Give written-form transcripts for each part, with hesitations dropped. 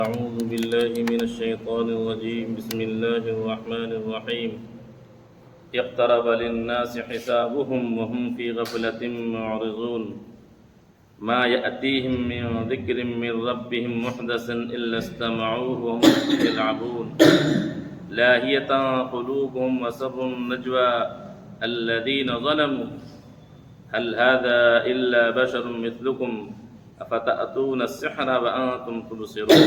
أعوذ بالله من الشيطان الرجيم بسم الله الرحمن الرحيم اقترب للناس حسابهم وهم في غفلة معرضون ما يأتيهم من ذكر من ربهم محدث إلا استمعوه وهم يلعبون لاهية قلوبهم وسروا النجوى الذين ظلموا هل هذا إلا بشر مثلكم أفتأتون السحر وأنتم تبصرون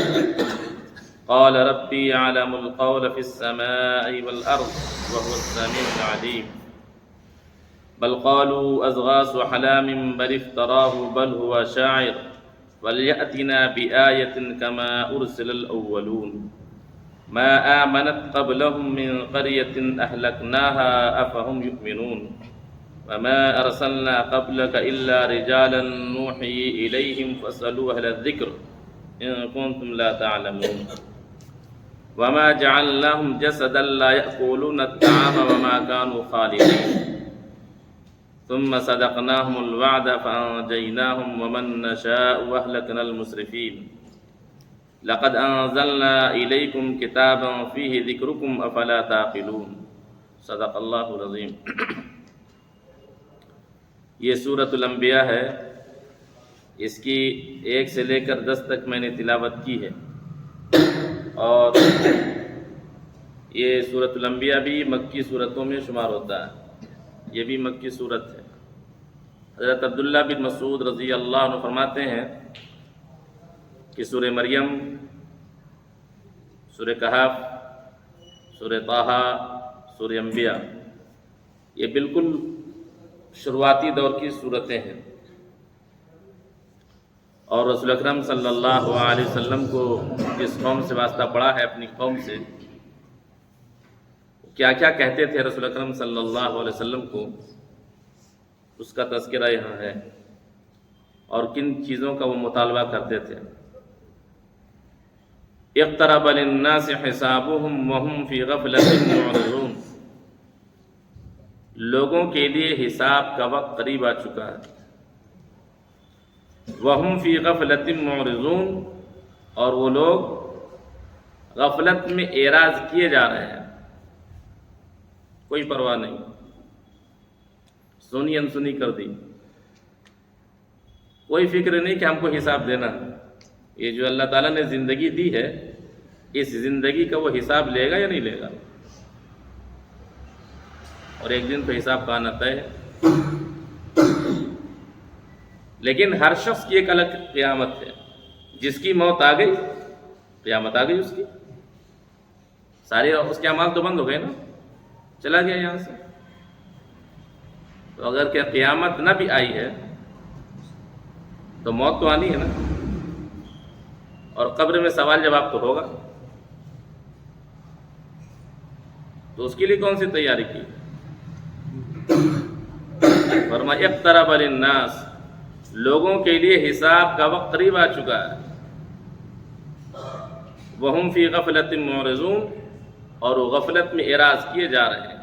قال ربي يعلم القول في السماء والأرض وهو السميع العليم بل قالوا أضغاث أحلام بل افتراه بل هو شاعر وليأتنا بآية كما أرسل الأولون ما آمنت قبلهم من قرية أهلكناها أفهم يؤمنون وما أرسلنا قبلك إلا رجالا نوحي إليهم فاسألوا أهل الذكر إن كنتم لا تعلمون وما جعلناهم جسدا لا يأكلون الطعام وما كانوا خالدين ثم صدقناهم الوعد فأنجيناهم ومن نشاء وأهلكنا المسرفين لقد أنزلنا إليكم كتابا فيه ذكركم أفلا تعقلون صدق الله العظيم. یہ سورۃ الانبیاء ہے، اس کی 1 سے لے کر 10 تک میں نے تلاوت کی ہے، اور یہ سورۃ الانبیاء بھی مکی صورتوں میں شمار ہوتا ہے، یہ بھی مکی صورت ہے۔ حضرت عبداللہ بن مسعود رضی اللہ عنہ فرماتے ہیں کہ سورہ مریم، سورہ کہف، سورہ طٰہٰ، سورہ انبیاء یہ بالکل شروعاتی دور کی صورتیں ہیں، اور رسول اکرم صلی اللہ علیہ وسلم کو جس قوم سے واسطہ پڑا ہے، اپنی قوم سے، کیا کیا کہتے تھے رسول اکرم صلی اللہ علیہ وسلم کو، اس کا تذکرہ یہاں ہے، اور کن چیزوں کا وہ مطالبہ کرتے تھے۔ اقترب للناس حسابهم وهم في غفلة معرضون، لوگوں کے لیے حساب کا وقت قریب آ چکا ہے۔ وَهُمْ فِي غَفْلَةٍ مُعْرِضُونَ، اور وہ لوگ غفلت میں اعراض کیے جا رہے ہیں، کوئی پرواہ نہیں، سنی انسنی کر دی، کوئی فکر نہیں کہ ہم کو حساب دینا۔ یہ جو اللہ تعالیٰ نے زندگی دی ہے، اس زندگی کا وہ حساب لے گا یا نہیں لے گا، اور ایک دن تو حساب کا آنا طے ہے۔ لیکن ہر شخص کی ایک الگ قیامت ہے، جس کی موت آ گئی قیامت آ گئی اس کی، سارے اس کے اعمال تو بند ہو گئے نا، چلا گیا یہاں سے۔ تو اگر کہ قیامت نہ بھی آئی ہے تو موت تو آنی ہے نا، اور قبر میں سوال جواب تو ہوگا، تو اس کے لیے کون سی تیاری کی؟ فرمایا اقترب للناس، لوگوں کے لیے حساب کا وقت قریب آ چکا ہے۔ وہم فی غفلۃ معرضون، اور وہ غفلت میں اعراض کیے جا رہے ہیں۔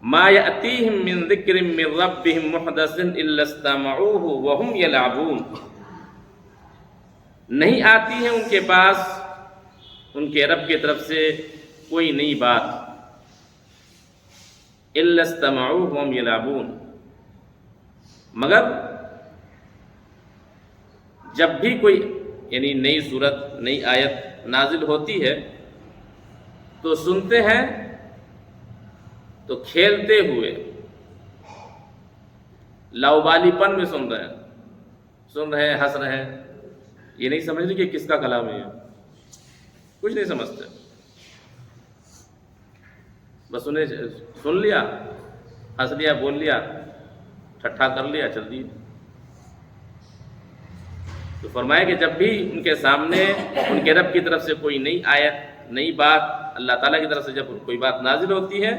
ما یأتیہم من ذکر من ربہم محدث الا استمعوہ وہم یلعبون، نہیں آتی ہے ان کے پاس ان کے رب کی طرف سے کوئی نئی بات، الا استمعوہ وہم یلعبون، مگر جب بھی کوئی یعنی نئی صورت، نئی آیت نازل ہوتی ہے تو سنتے ہیں تو کھیلتے ہوئے، لاؤبالی پن میں سن رہے ہیں، ہنس رہے ہیں، یہ نہیں سمجھتے کہ کس کا کلام ہے، کچھ نہیں سمجھتے، بس انہیں سن لیا، ہنس لیا، بول لیا، ٹھٹھا کر لیا، چل دی۔ تو فرمایا کہ جب بھی ان کے سامنے ان کے رب کی طرف سے کوئی نئی آیت، نئی بات، اللہ تعالیٰ کی طرف سے جب کوئی بات نازل ہوتی ہے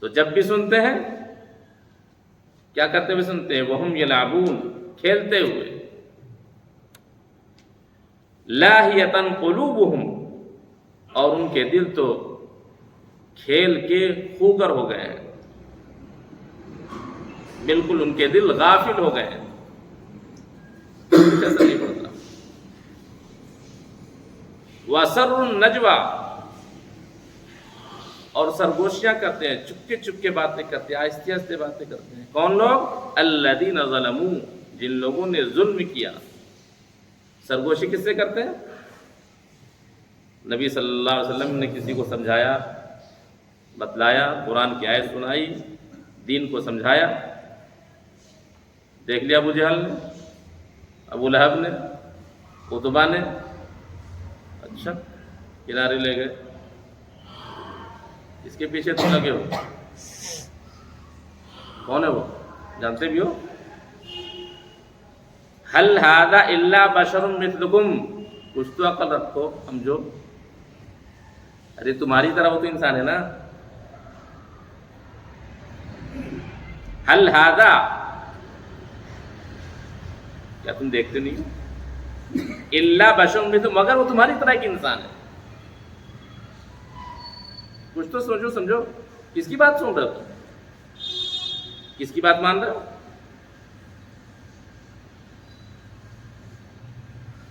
تو جب بھی سنتے ہیں، کیا کرتے ہوئے سنتے ہیں؟ وہم یلعبون، کھیلتے ہوئے۔ لاہیۃ قلوبہم، اور ان کے دل تو کھیل کے خوگر ہو گئے ہیں، بالکل ان کے دل غافل ہو گئے ہیں، کچھ ایسا نہیں پڑتا۔ وَأَسَرُّ النَّجْوَى، اور سرگوشیاں کرتے ہیں، چپکے چپکے باتیں کرتے ہیں، آہستہ آہستہ باتیں کرتے ہیں. کون لوگ؟ الذین ظلموا، جن لوگوں نے ظلم کیا. سرگوشی کس سے کرتے ہیں؟ نبی صلی اللہ علیہ وسلم نے کسی کو سمجھایا، بتلایا، قرآن کی آیت سنائی، دین کو سمجھایا، دیکھ لیا ابو جہل نے، ابو لہب نے، عتبہ نے، اچھا کنارے لے گئے. اس کے پیچھے تم لگے ہو، کون ہے وہ؟ جانتے بھی ہو؟ حل ھذا الا بشر مثلکم، کچھ تو عقل رکھو، سمجھو. ارے تمہاری طرح وہ تو انسان ہے نا. حل ھذا، کیا تم دیکھتے نہیں ہو؟ الا بشر مثلکم، مگر وہ تمہاری طرح ایک انسان ہے. کچھ تو سوچو سمجھو، کس کی بات سن رہے ہو؟ کس کی بات مان رہے ہو؟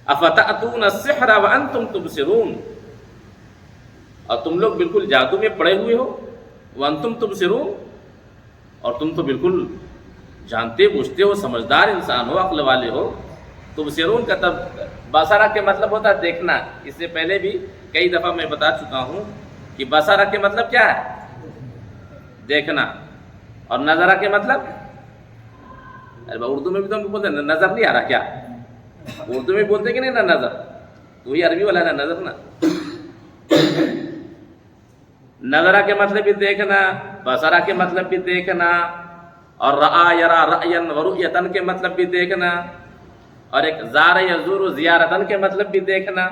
افتأتون السحر وانتم تبصرون، اور تم لوگ بالکل جادو میں پڑے ہوئے ہو. وانتم تبصرون، اور تم تو بالکل جانتے بوجھتے ہو، سمجھدار انسان ہو، عقل والے ہو. تبصرون کا تب بصرہ کے مطلب ہوتا ہے دیکھنا. اس سے پہلے بھی کئی دفعہ میں بتا چکا ہوں کہ بصرہ کے مطلب کیا ہے؟ دیکھنا. اور نظرہ کے مطلب، اردو میں بھی تو ہم بولتے ہیں نظر نہیں آ رہا کیا؟ اردو میں بولتے کہ نہیں نا نظر، تو وہی عربی والا نا نظر نا. نظرہ کے مطلب بھی دیکھنا، بصرہ کے مطلب بھی دیکھنا، اور رآ یرا رأین و رؤیتن کے مطلب بھی دیکھنا، اور ایک زار یزور زیارتن کے مطلب بھی دیکھنا.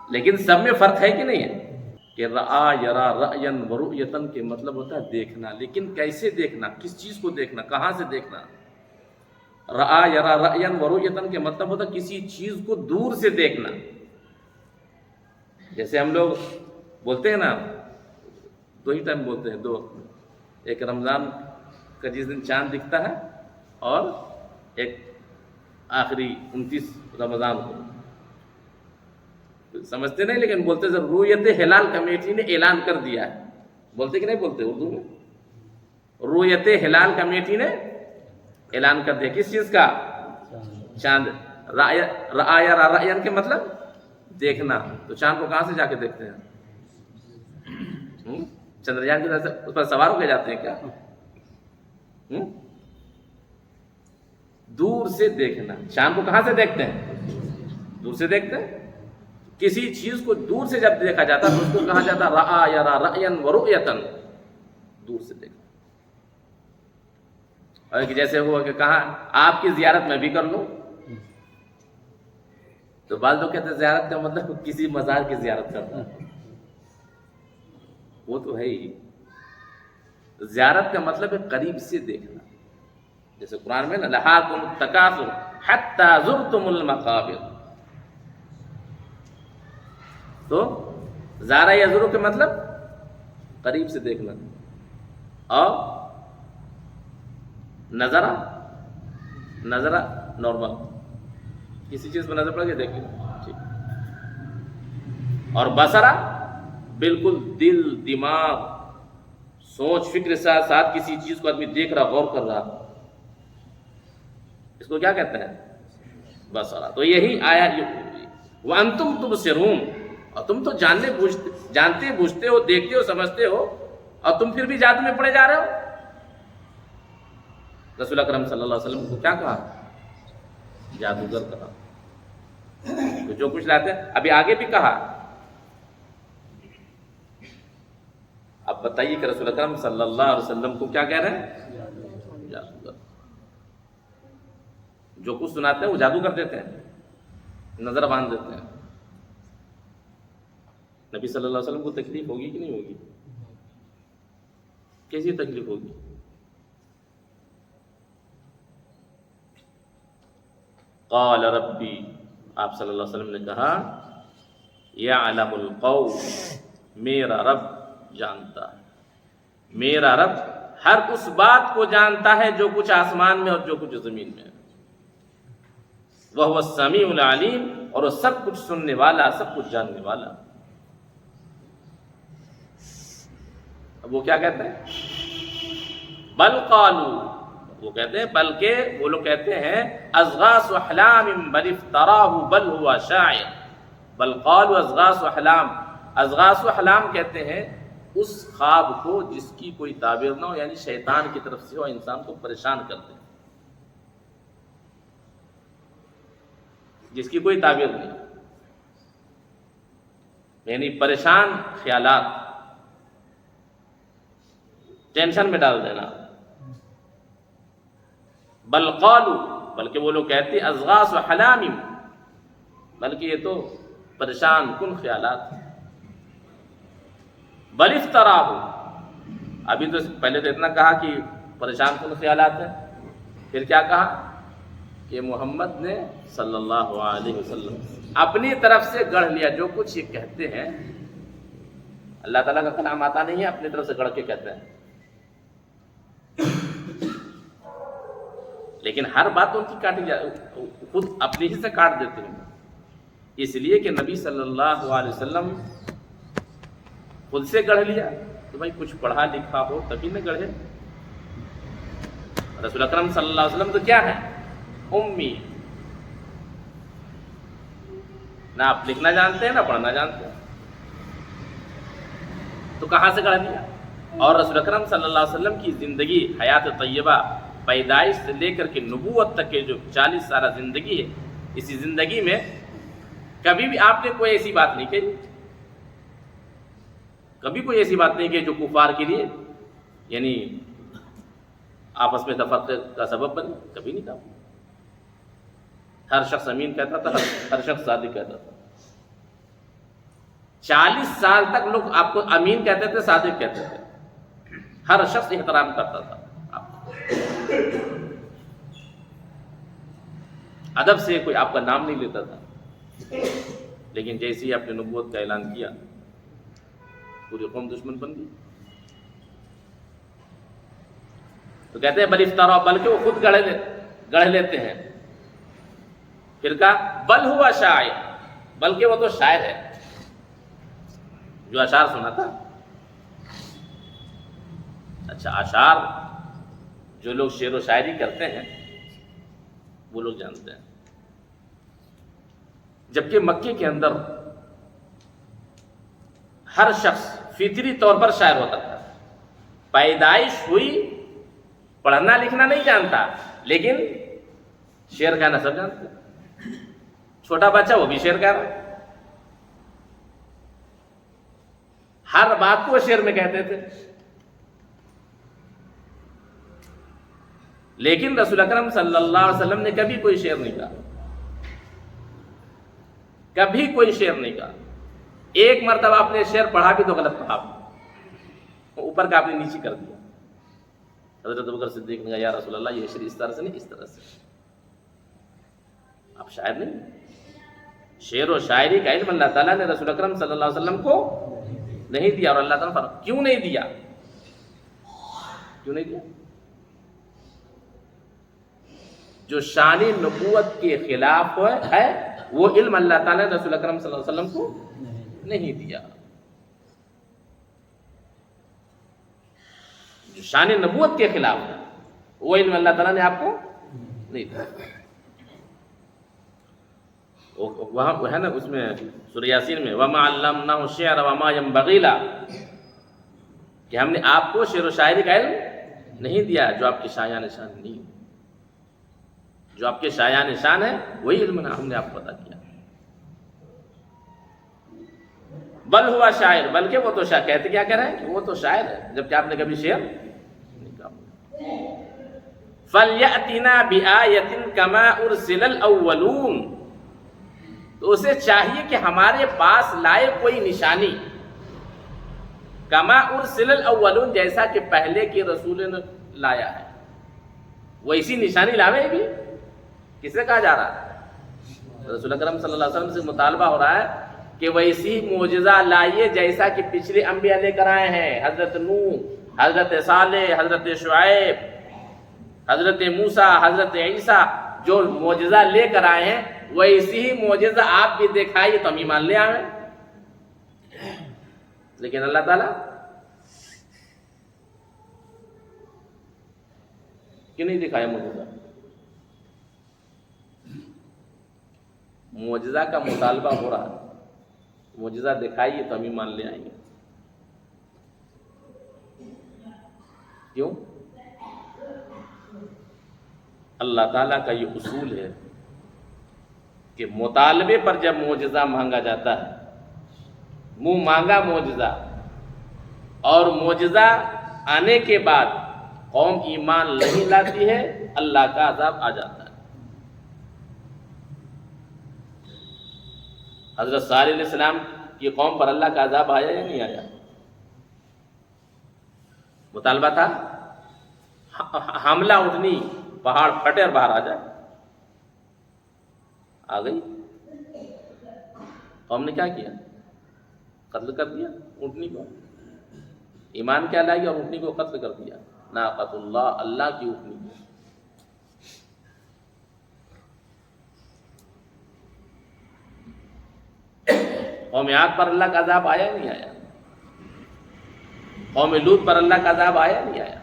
لیکن سب میں فرق ہے کہ نہیں ہے؟ کہ رآ یرا رأین و رؤیتن کے مطلب ہوتا ہے دیکھنا، لیکن کیسے دیکھنا، کس چیز کو دیکھنا، کہاں سے دیکھنا. رآ یرا رأین و رؤیتن کے مطلب ہوتا ہے کسی چیز کو دور سے دیکھنا. جیسے ہم لوگ بولتے ہیں نا، دو ہی ٹائم بولتے ہیں، دو وقت میں. ایک رمضان کا جس دن چاند دکھتا ہے، اور ایک آخری 29 رمضان کو. سمجھتے نہیں لیکن بولتے ضرور. رؤیت ہلال کمیٹی نے اعلان کر دیا ہے، بولتے کہ نہیں بولتے اردو میں؟ رؤیت ہلال کمیٹی نے اعلان کر دیا کس چیز کا؟ چاند. رآ یرا رأین کے مطلب دیکھنا. تو چاند کو کہاں سے جا کے دیکھتے ہیں؟ چندریان کی طرح سے اس پر سوار ہو کے جاتے ہیں کیا؟ دور سے دیکھنا. چاند کو کہاں سے دیکھتے ہیں؟ دور سے دیکھتے ہیں. کسی چیز کو دور سے جب دیکھا جاتا ہے تو اس کو کہا جاتا ہے رآ یرا رأین و رؤیتن، دور سے دیکھنا. اور جیسے ہوا کہ کہاں آپ کی زیارت میں بھی کر لوں، تو بعض لوگ کہتے ہیں زیارت کا مطلب کسی مزار کی زیارت کرنا. وہ تو ہے ہی. زیارت کا مطلب ہے قریب سے دیکھنا. جیسے قرآن میں نا لہاکم التکاثر حتی زرتم المقابر، تو زارا یزرو کے مطلب قریب سے دیکھنا. اور نظرہ نارمل، کسی چیز پر نظر پڑ کے دیکھ لیں ٹھیک. اور بصرہ بالکل دل، دماغ، سوچ فکر کے ساتھ ساتھ کسی چیز کو آدمی دیکھ رہا، غور کر رہا، اس کو کیا کہتے ہیں؟ بصرہ. تو یہی آیا وانتم تبصرون، اور تم تو جانتے بوجھتے ہو، دیکھتے ہو، سمجھتے ہو، اور تم پھر بھی جادو میں پڑے جا رہے ہو. رسول اکرم صلی اللہ علیہ وسلم کو کیا کہا؟ جادوگر کہا. تو جو کچھ لاتے ہیں ابھی آگے بھی کہا. اب بتائیے کہ رسول اکرم صلی اللہ علیہ وسلم کو کیا کہہ رہے ہیں؟ جادوگر. جو کچھ سناتے ہیں وہ جادو کر دیتے ہیں، نظر باندھ دیتے ہیں. نبی صلی اللہ علیہ وسلم کو تکلیف ہوگی کہ نہیں ہوگی؟ کیسی تکلیف ہوگی؟ قال ربی، آپ صلی اللہ علیہ وسلم نے کہا یعلم القول، میرا رب جانتا ہے. میرا رب ہر اس بات کو جانتا ہے جو کچھ آسمان میں اور جو کچھ زمین میں ہے. وَهُوَ السَّمِيعُ الْعَلِيمُ، اور وہ سب کچھ سننے والا، سب کچھ جاننے والا۔ اب وہ کیا کہتے ہیں؟ بل قالوا، وہ کہتے ہیں بلکہ وہ لوگ کہتے ہیں اضغاث احلام بل افتراہ بل ہوا شاعر۔ بل قالوا اضغاث احلام، اضغاث احلام کہتے ہیں اس خواب کو جس کی کوئی تعبیر نہ ہو، یعنی شیطان کی طرف سے ہو، انسان کو پریشان کر دے، جس کی کوئی تعبیر نہیں، یعنی پریشان خیالات، ٹینشن میں ڈال دینا۔ بل قالوا، بلکہ وہ لوگ کہتے ہیں اضغاث احلام، بلکہ یہ تو پریشان کن خیالات ہیں۔ بل افتراہ، ابھی تو پہلے تو اتنا کہا کہ پریشان کن خیالات ہیں، پھر کیا کہا کہ محمد نے صلی اللہ علیہ وسلم اپنی طرف سے گڑھ لیا۔ جو کچھ یہ کہتے ہیں، اللہ تعالیٰ کا کلام آتا نہیں ہے، اپنی طرف سے گڑھ کے کہتے ہیں، لیکن ہر بات ان کی کاٹی خود اپنی ہی سے کاٹ دیتے ہیں، اس لیے کہ نبی صلی اللہ علیہ وسلم خود سے گڑھ لیا تو بھائی کچھ پڑھا لکھا ہو تبھی نہ گڑھے۔ رسول اکرم صلی اللہ علیہ وسلم تو کیا ہے؟ امی، نہ آپ لکھنا جانتے ہیں نہ پڑھنا جانتے ہیں، تو کہاں سے گڑھ لیا؟ اور رسول اکرم صلی اللہ علیہ وسلم کی زندگی، حیات طیبہ، پیدائش سے لے کر کے نبوت تک کے جو 40 سالہ زندگی ہے، اسی زندگی میں کبھی بھی آپ نے کوئی ایسی بات نہیں کہی، کبھی کوئی ایسی بات نہیں کہ جو کفار کے لیے یعنی آپس میں تفرقے کا سبب بنے، کبھی نہیں کہا۔ ہر شخص امین کہتا تھا، ہر شخص صادق کہتا تھا۔ 40 سال تک لوگ آپ کو امین کہتے تھے، صادق کہتے تھے، ہر شخص احترام کرتا تھا آپ، ادب سے کوئی آپ کا نام نہیں لیتا تھا۔ لیکن جیسے ہی آپ نے نبوت کا اعلان کیا، پوری قوم دشمن بن گئی۔ تو کہتے ہیں بل افترا، بلکہ وہ خود گڑھ لیتے ہیں۔ پھر کہا بل ہوا شاعر، بلکہ وہ تو شاعر ہے، جو اشعار سنا تھا۔ اچھا، اشعار جو لوگ شعر و شاعری کرتے ہیں وہ لوگ جانتے ہیں، جبکہ مکے کے اندر ہر شخص فطری طور پر شاعر ہوتا تھا۔ پیدائش ہوئی، پڑھنا لکھنا نہیں جانتا، لیکن شعر گانا سب جانتے۔ چھوٹا بچہ وہ بھی شعر گا رہا ہے، ہر بات کو شعر میں کہتے تھے۔ لیکن رسول اکرم صلی اللہ علیہ وسلم نے کبھی کوئی شعر نہیں کہا، کبھی کوئی شعر نہیں کہا۔ ایک مرتبہ آپ نے شعر پڑھا بھی تو غلط پڑھا، اوپر کا آپ نے نیچے کر دیا۔ حضرت ابوبکر صدیق نے کہا یا رسول اللہ یہ شعر اس طرح سے نہیں، اس طرح سے، آپ شاعر نہیں۔ شعر و شاعری کا علم اللہ تعالیٰ نے رسول اکرم صلی اللہ علیہ وسلم کو نہیں دیا، اور اللہ تعالیٰ کیوں نہیں دیا؟ کیوں نہیں دیا؟ جو شان نبوت کے خلاف ہے وہ علم اللہ تعالیٰ نے رسول اکرم صلی اللہ علیہ وسلم کو نہیں دیا۔ جو شان نبوت کے خلاف ہے وہ علم اللہ تعالیٰ نے آپ کو نہیں دیا۔ وہاں وہ ہے نا، اس میں سورہ یاسین میں وَمَا عَلَّمْنَاهُ الشِّعْرَ وَمَا يَنبَغِي لَهُ، کہ ہم نے آپ کو شعر و شاعری کا علم نہیں دیا، جو آپ کے شایان شان نہیں، جو آپ کے شایان شان ہے وہی علم ہم نے آپ کو عطا کیا۔ بل ہوا شاعر، بلکہ وہ تو شاعر، کہتے کیا کہہ رہے ہیں کہ وہ تو شاعر ہے، جبکہ آپ نے کبھی شعر نہیں کہا۔ فَلْيَأْتِنَا بِآيَةٍ كَمَا أُرْسِلَ الْأَوَّلُونَ، تو اسے چاہیے کہ ہمارے پاس لائے کوئی نشانی، کما ارسل الاولون، جیسا کہ پہلے کے رسول نے لایا ہے، ویسی نشانی لاوے بھی۔ کس سے کہا جا رہا ہے؟ رسول اکرم صلی اللہ علیہ وسلم سے مطالبہ ہو رہا ہے کہ ویسی معجزہ لائیے جیسا کہ پچھلے انبیاء لے کر آئے ہیں، حضرت نوح، حضرت صالح، حضرت شعیب، حضرت موسیٰ، حضرت عیسیٰ، جو معجزہ لے کر آئے ہیں ویسی ہی معجزہ آپ بھی دکھائیے تو ہم ایمان لے آئیں. لیکن اللہ تعالیٰ کیوں نہیں دکھایا معجزہ؟ معجزہ کا مطالبہ ہو رہا ہے، معجزہ دکھائیے تو ہم ایمان لے آئیں گے. کیوں؟ اللہ تعالیٰ کا یہ اصول ہے کہ مطالبے پر جب معجزہ مانگا جاتا ہے، منہ مانگا معجزہ، اور معجزہ آنے کے بعد قوم ایمان نہیں لاتی ہے، اللہ کا عذاب آ جاتا ہے. حضرت صالح علیہ السلام کی قوم پر اللہ کا عذاب آیا یا نہیں آیا؟ مطالبہ تھا حملہ اٹھنی، پہاڑ پھٹے اور باہر آ جائے. آ گئی. قوم نے کیا کیا؟ قتل کر دیا اونٹنی کو. ایمان کیا لائی اور اونٹنی کو قتل کر دیا. ناقۃ اللہ، اللہ کی اونٹنی. قوم عاد پر اللہ کا عذاب آیا نہیں آیا؟ قوم لوط پر اللہ کا عذاب آیا نہیں آیا؟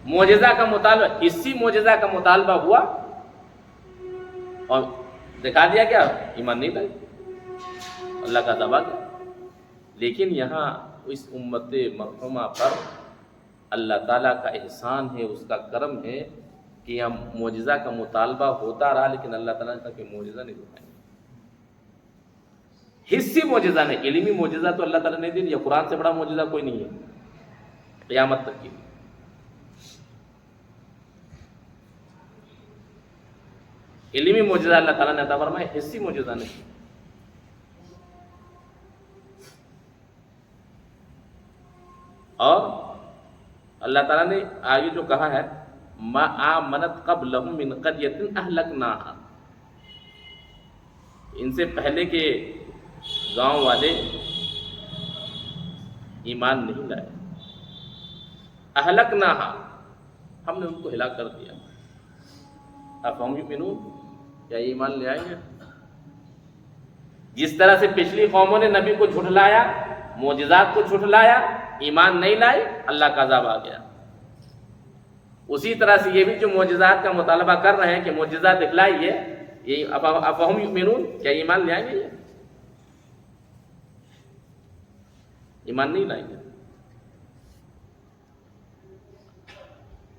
معجزہ کا مطالبہ، اسی معجزہ کا مطالبہ ہوا اور دکھا دیا، کیا ایمان نہیں لائی، اللہ کا عذاب آ گیا. لیکن یہاں اس امت مرحومہ پر اللہ تعالیٰ کا احسان ہے، اس کا کرم ہے کہ ہم معجزہ کا مطالبہ ہوتا رہا، لیکن اللہ تعالیٰ نے کہا کہ معجزہ نہیں دکھائیں. حصی معجزہ نہیں، علمی معجزہ تو اللہ تعالیٰ نے دے دیا. قرآن سے بڑا معجزہ کوئی نہیں ہے قیامت تک کی. علمی معجزہ اللہ تعالیٰ نے عطا فرمایا، حصی معجزہ نہیں. اور اللہ تعالیٰ نے آگے جو کہا ہے ما آمنت قبلہم من قریۃ اہلکناہا، ان سے پہلے کے گاؤں والے ایمان نہیں لائے. اہلکناہا، ہم نے ان کو ہلاک کر دیا. افہم یؤمنون، کیا ایمان لے آئیں گے؟ جس طرح سے پچھلی قوموں نے نبی کو جھٹلایا، معجزات کو جھٹلایا، ایمان نہیں لائے، اللہ کا عذاب آ گیا. اسی طرح سے یہ بھی جو معجزات کا مطالبہ کر رہے ہیں کہ معجزات دکھلائیے، یہ افہم یؤمنون، کیا ایمان لے آئیں گے؟ یہ ایمان نہیں لائیں گے.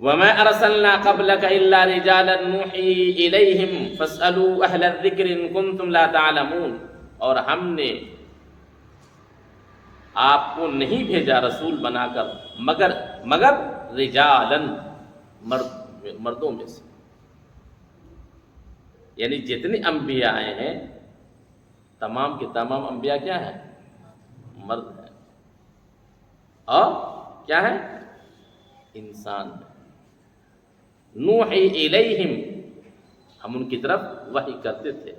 وَمَا أَرْسَلْنَا قَبْلَكَ إِلَّا رِجَالًا نُوحِي إِلَيْهِمْ فَاسْأَلُوا أَهْلَ الذِّكْرِ إِن كُنتُمْ لَا تَعْلَمُونَ. اور ہم نے آپ کو نہیں بھیجا رسول بنا کر مگر رجالن، مردوں میں سے. یعنی جتنے انبیاء آئے ہیں تمام کے تمام انبیاء کیا ہیں؟ مرد ہیں. اور کیا ہے؟ انسان ہے. نوحی الیہم، ہم ان کی طرف وحی کرتے تھے.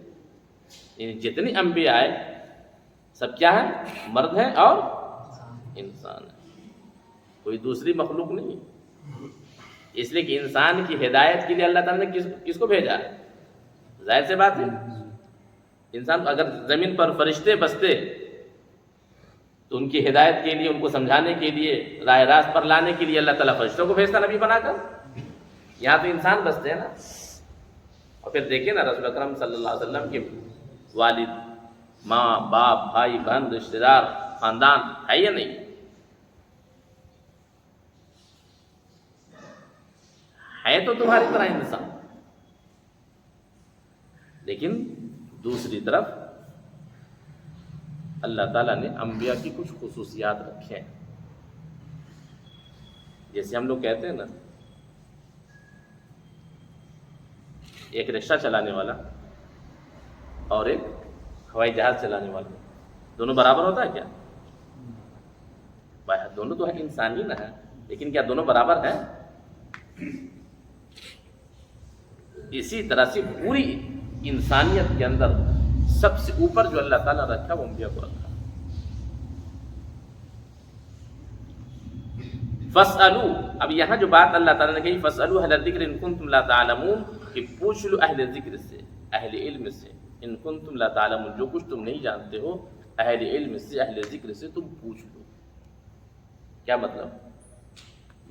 یعنی جتنے انبیاء آئے سب کیا ہے؟ مرد ہیں اور انسان ہے، کوئی دوسری مخلوق نہیں. اس لیے کہ انسان کی ہدایت کے لیے اللہ تعالیٰ نے کس کو بھیجا ہے؟ ظاہر سے بات ہے، انسان اگر زمین پر فرشتے بستے تو ان کی ہدایت کے لیے، ان کو سمجھانے کے لیے، راہ راست پر لانے کے لیے اللہ تعالیٰ فرشتوں کو بھیجتا نبی بنا کر. یہاں تو انسان بستے ہیں نا. اور پھر دیکھیں نا رسول اکرم صلی اللہ علیہ وسلم کے والد، ماں، باپ، بھائی، بہن، رشتہ دار، خاندان ہے یا نہیں؟ ہے تو تمہاری طرح انسان. لیکن دوسری طرف اللہ تعالیٰ نے انبیاء کی کچھ خصوصیات رکھے ہیں. جیسے ہم لوگ کہتے ہیں نا، ایک رکشہ چلانے والا اور ایک ہوائی جہاز چلانے والا، دونوں برابر ہوتا ہے کیا؟ بھائی دونوں تو ہے انسان ہی نہ ہے، لیکن کیا دونوں برابر ہیں؟ اسی طرح سے پوری انسانیت کے اندر سب سے اوپر جو اللہ تعالیٰ رکھا وہ انبیاء کو رکھا. فَاسْأَلُوا، اب یہاں جو بات اللہ تعالیٰ نے کہی فَاسْأَلُوا أَهْلَ الذِّكْرِ إِن كُنتُمْ لَا تَعْلَمُونَ، کہ پوچھ لو اہل ذکر سے، اہل علم سے، ان کنتم لا تعلمون، جو کچھ تم نہیں جانتے ہو اہل علم سے، اہل ذکر سے تم پوچھ لو۔ کیا مطلب؟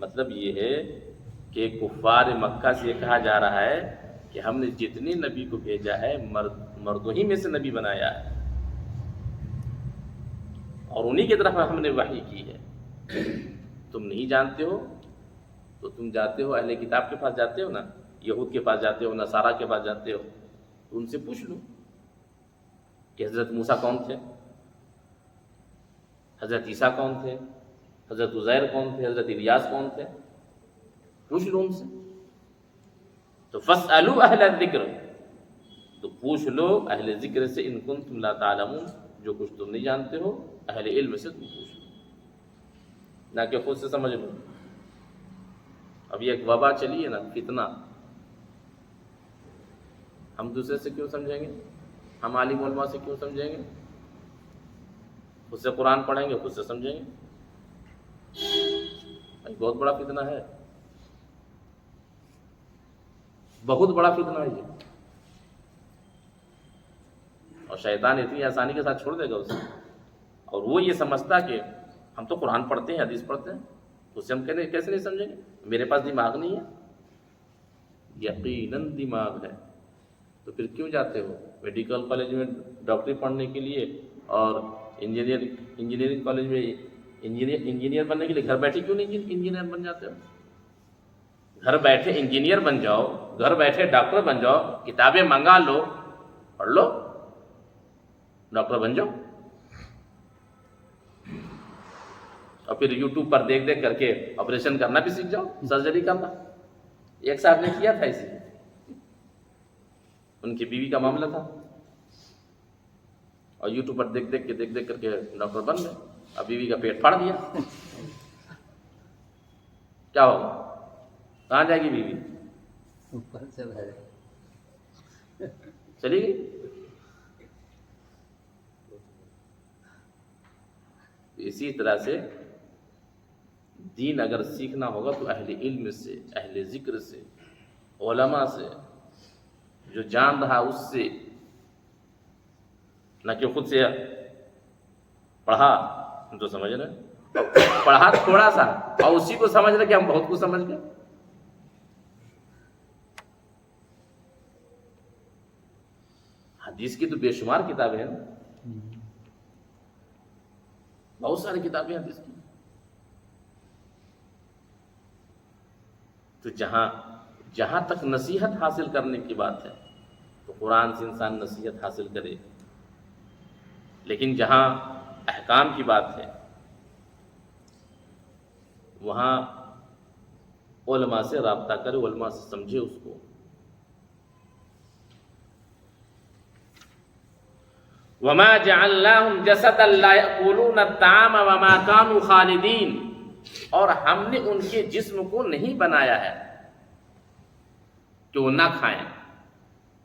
مطلب یہ ہے کہ کفار مکہ سے یہ کہا جا رہا ہے کہ ہم نے جتنے نبی کو بھیجا ہے مردوں ہی میں سے نبی بنایا ہے، اور انہی کی طرف ہم نے وحی کی ہے۔ تم نہیں جانتے ہو تو تم جاتے ہو اہل کتاب کے پاس جاتے ہو نا، یہود کے پاس جاتے ہو، نصارہ کے پاس جاتے ہو، تو ان سے پوچھ لو کہ حضرت موسیٰ کون تھے، حضرت عیسیٰ کون تھے، حضرت عزیر کون تھے، حضرت الیاس کون تھے، پوچھ لو ان سے۔ تو فَاسْأَلُوا أَهْلَ الذِّكْرِ، تو پوچھ لو اہل ذکر سے، ان کنتم لا تعلمون، جو کچھ تم نہیں جانتے ہو اہل علم سے تم پوچھ لو، نہ کہ خود سے سمجھ لو۔ اب یہ ایک وبا چلی ہے نا، فتنہ، ہم دوسرے سے کیوں سمجھیں گے؟ ہم عالم علماء سے کیوں سمجھیں گے؟ خود سے قرآن پڑھیں گے، خود سے سمجھیں گے۔ بہت بڑا فتنہ ہے، بہت بڑا فتنہ ہے یہ، اور شیطان اتنی آسانی کے ساتھ چھوڑ دے گا اسے، اور وہ یہ سمجھتا کہ ہم تو قرآن پڑھتے ہیں، حدیث پڑھتے ہیں، اس سے ہم کیسے نہیں سمجھیں گے؟ میرے پاس دماغ نہیں ہے؟ یقیناً دماغ ہے، تو پھر کیوں جاتے ہو میڈیکل کالج میں ڈاکٹری پڑھنے کے لیے، اور انجینئرنگ کالج میں انجینئر بننے کے لیے؟ گھر بیٹھے کیوں نہیں انجینئر بن جاتے ہو؟ گھر بیٹھے انجینئر بن جاؤ، گھر بیٹھے ڈاکٹر بن جاؤ، کتابیں منگا لو، پڑھ لو، ڈاکٹر بن جاؤ، اور پھر یوٹیوب پر دیکھ دیکھ کر کے آپریشن کرنا بھی سیکھ جاؤ، سرجری کرنا۔ ایک صاحب نے کیا تھا اسی، ان کی بیوی کا معاملہ تھا، اور یوٹیوب پر دیکھ دیکھ کر کے ڈاکٹر بن گئے، اب بیوی کا پیٹ پھاڑ دیا، کیا ہوگا؟ کہاں جائے گی بیوی؟ اوپر سے چلی گئی۔ اسی طرح سے دین اگر سیکھنا ہوگا تو اہل علم سے، اہل ذکر سے، علماء سے، جو جان رہا اس سے، نہ کہ خود سے پڑھا ہم تو سمجھ رہے، پڑھا تھوڑا سا اور اسی کو سمجھ رہے کہ ہم بہت کچھ سمجھ گئے۔ حدیث کی تو بے شمار کتابیں ہیں نا، بہت ساری کتابیں حدیث کی، تو جہاں تک نصیحت حاصل کرنے کی بات ہے تو قرآن سے انسان نصیحت حاصل کرے، لیکن جہاں احکام کی بات ہے وہاں علماء سے رابطہ کرے، علماء سے سمجھے اس کو۔ وَمَا جَعَلْنَاهُمْ جَسَدًا لَا يَأْكُلُونَ الطَّعَامَ وَمَا كَانُوا خَالِدِينَ، اور ہم نے ان کے جسم کو نہیں بنایا ہے کہ وہ نہ کھائیں،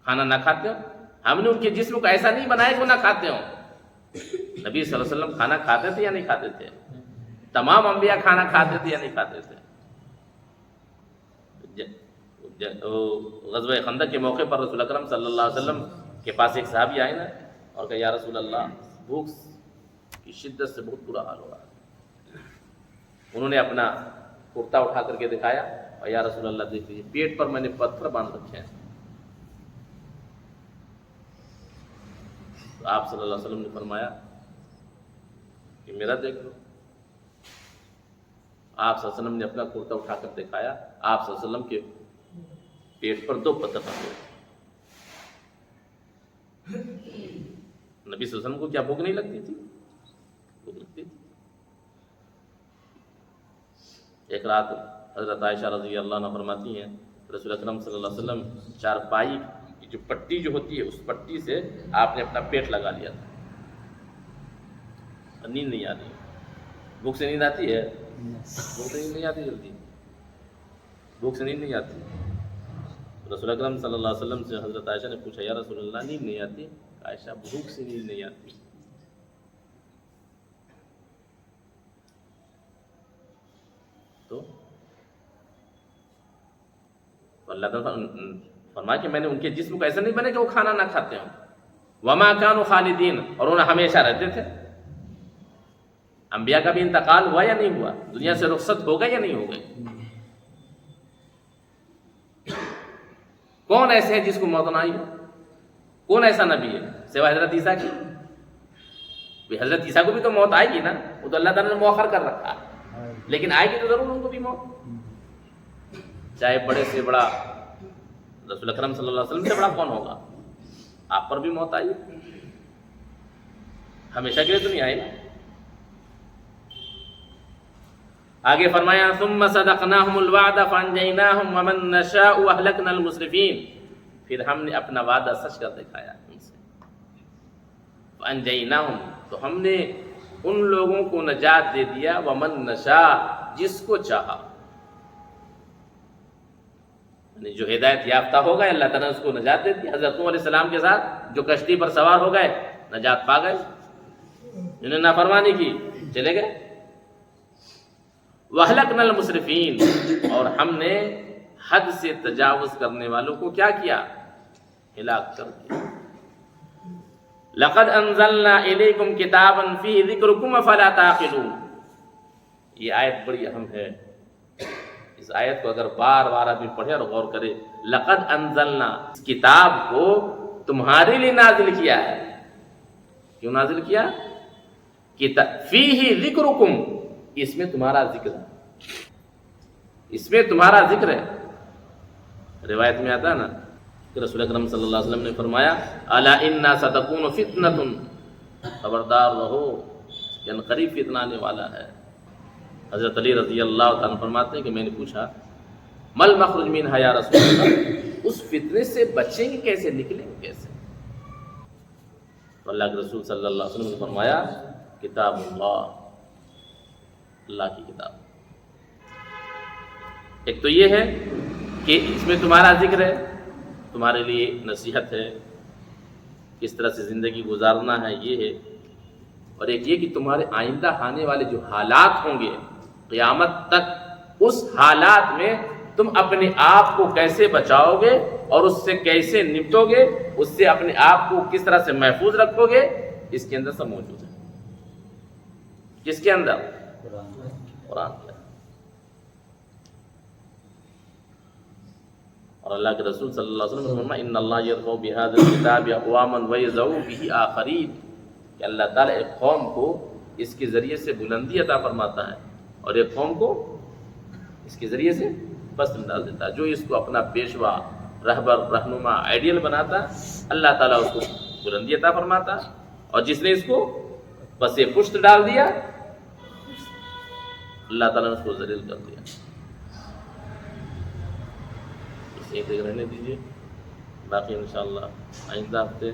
کھانا نہ کھاتے ہو، ہم نے ان کے جسم کو ایسا نہیں بنایا کہ وہ نہ کھاتے ہوں۔ نبی صلی اللہ علیہ وسلم کھانا کھاتے تھے یا نہیں کھاتے تھے؟ تمام انبیاء کھانا کھاتے تھے یا نہیں کھاتے تھے؟ غزوہ خندق کے موقع پر رسول اکرم صلی اللہ علیہ وسلم کے پاس ایک صحابی آئے نا، اور کہا یا رسول اللہ، بھوک کی شدت سے بہت برا حال ہو رہا ہے۔ انہوں نے اپنا کرتا اٹھا کر کے دکھایا، اور یا رسول اللہ دیکھ لیجیے، پیٹ پر میں نے پتھر باندھ رکھے ہیں۔ تو آپ صلی اللہ علیہ وسلم نے فرمایا کہ میرا دیکھ لو۔ آپ صلی اللہ علیہ وسلم نے اپنا کرتا اٹھا کر دکھایا، آپ صلی اللہ علیہ وسلم کے پیٹ پر 2 پتھر باندھے ہوئے۔ نبی صلی اللہ علیہ وسلم کو کیا بھوک نہیں لگتی تھی؟ بھوک لگتی تھی۔ ایک رات حضرت عائشہ رضی اللہ عنہ فرماتی ہیں رسول اکرم صلی اللہ علیہ وسلم چارپائی کی جو پٹی جو ہوتی ہے اس پٹی سے آپ نے اپنا پیٹ لگا لیا تھا، نیند نہیں آ رہی۔ بھوک سے نیند آتی ہے؟ بھوک سے نیند نہیں آتی، جلدی بھوک سے نیند نہیں آتی۔ رسول اکرم صلی اللہ علیہ وسلم سے حضرت عائشہ نے پوچھا یا رسول اللہ نیند نہیں آتی؟ عائشہ بھوک سے نیند نہیں آتی۔ تو تو اللہ تعالیٰ فرمایا کہ میں نے ان کے جسم کو ایسا نہیں بنے کہ وہ کھانا نہ کھاتے ہوں. وما كانوا خالدین، اور انہیں ہمیشہ رہتے تھے. انبیاء کا بھی انتقال ہوا یا نہیں ہوا؟ دنیا سے رخصت ہو گئے یا نہیں ہو گئے؟ کون ایسے ہے جس کو موت نہ آئی ہو؟ کون ایسا نبی ہے سوائے حضرت عیسیٰ کی؟ حضرت عیسیٰ کو بھی تو موت آئے گی نا، وہ تو اللہ تعالیٰ نے مؤخر کر رکھا ہے، لیکن آئے گی تو ضرور ان کو بھی موت. چاہے بڑے سے بڑا رسول اکرم صلی اللہ علیہ وسلم سے بڑا کون ہوگا؟ آپ پر بھی موت آئی، ہمیشہ کے لیے تو نہیں آئی نا. آگے فرمایا ثم صدقناہم الوعد فانجیناہم ومن نشاء واہلکنا المسرفین، پھر ہم نے اپنا وعدہ سچ کر دکھایا ان سے. فانجیناہم، تو ہم نے ان لوگوں کو نجات دے دیا، ومن نشاء، جس کو چاہا، یعنی جو ہدایت یافتہ ہو گئے اللہ تعالیٰ نے اس کو نجات دے دی. حضرت نوح علیہ السلام کے ساتھ جو کشتی پر سوار ہو گئے نجات پا گئے، جنہوں نے نافرمانی کی چلے گئے. وَأَهْلَكْنَا الْمُسْرِفِينَ، اور ہم نے حد سے تجاوز کرنے والوں کو کیا کیا؟ ہلاک کر دیا. لَقَدْ أَنزَلْنَا إِلَيْكُمْ كِتَابًا فِيهِ ذِكْرُكُمْ أَفَلَا تَعْقِلُونَ. یہ آیت بڑی اہم ہے. اس آیت کو اگر بار بار آدمی پڑھے اور غور کرے، لَقَدْ أَنزَلْنَا، اس کتاب کو تمہارے لیے نازل کیا ہے. کیوں نازل کیا؟ فِيهِ ذِكْرُكُمْ، اس میں تمہارا ذکر ہے، اس میں تمہارا ذکر ہے. روایت میں آتا ہے نا کہ رسول اکرم صلی اللہ علیہ وسلم نے فرمایا الا انا ستکون فتنۃ، خبردار رہو کہ قریب فتنہ آنے والا ہے. حضرت علی رضی اللہ تعالیٰ فرماتے ہیں کہ میں نے پوچھا مل مخرج منہا یا رسول اللہ، اس فتنے سے بچیں گے کیسے، نکلیں گے کیسے؟ تو اللہ کے رسول صلی اللہ علیہ وسلم نے فرمایا کتاب اللہ، اللہ کی کتاب. ایک تو یہ ہے کہ اس میں تمہارا ذکر ہے، تمہارے لیے نصیحت ہے، کس طرح سے زندگی گزارنا ہے یہ ہے. اور ایک یہ کہ تمہارے آئندہ آنے والے جو حالات ہوں گے قیامت تک، اس حالات میں تم اپنے آپ کو کیسے بچاؤ گے اور اس سے کیسے نپٹو گے، اس سے اپنے آپ کو کس طرح سے محفوظ رکھو گے، اس کے اندر سب موجود ہے. کس کے اندر؟ قرآن کے. اور اللہ کے رسول صلی اللہ علیہ وسلم نے فرمایا ان اللہ یرفع بهذا الکتاب اقواما ویضع به آخرین، کہ اللہ تعالیٰ ایک قوم کو اس کے ذریعے سے بلندی عطا فرماتا ہے اور ایک قوم کو اس کے ذریعے سے پست میں ڈال دیتا ہے. جو اس کو اپنا پیشوا، رہبر، رہنما، آئیڈیل بناتا، اللہ تعالیٰ اس کو بلندی عطا فرماتا، اور جس نے اس کو پس پشت ڈال دیا اللہ تعالیٰ نے اس کو ذلیل کر دیا. ایک رہنے دیجیے، باقی انشاءاللہ آئندہ ہفتے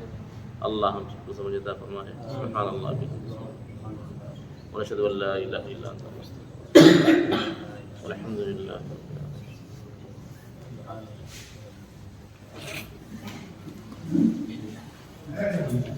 اللہ ہم سب کو سمجھتا فرمائے. سبحان اللہ بحمدہ ونشہد ان لا الہ الا انت نستغفرک والحمد للہ رب العالمین.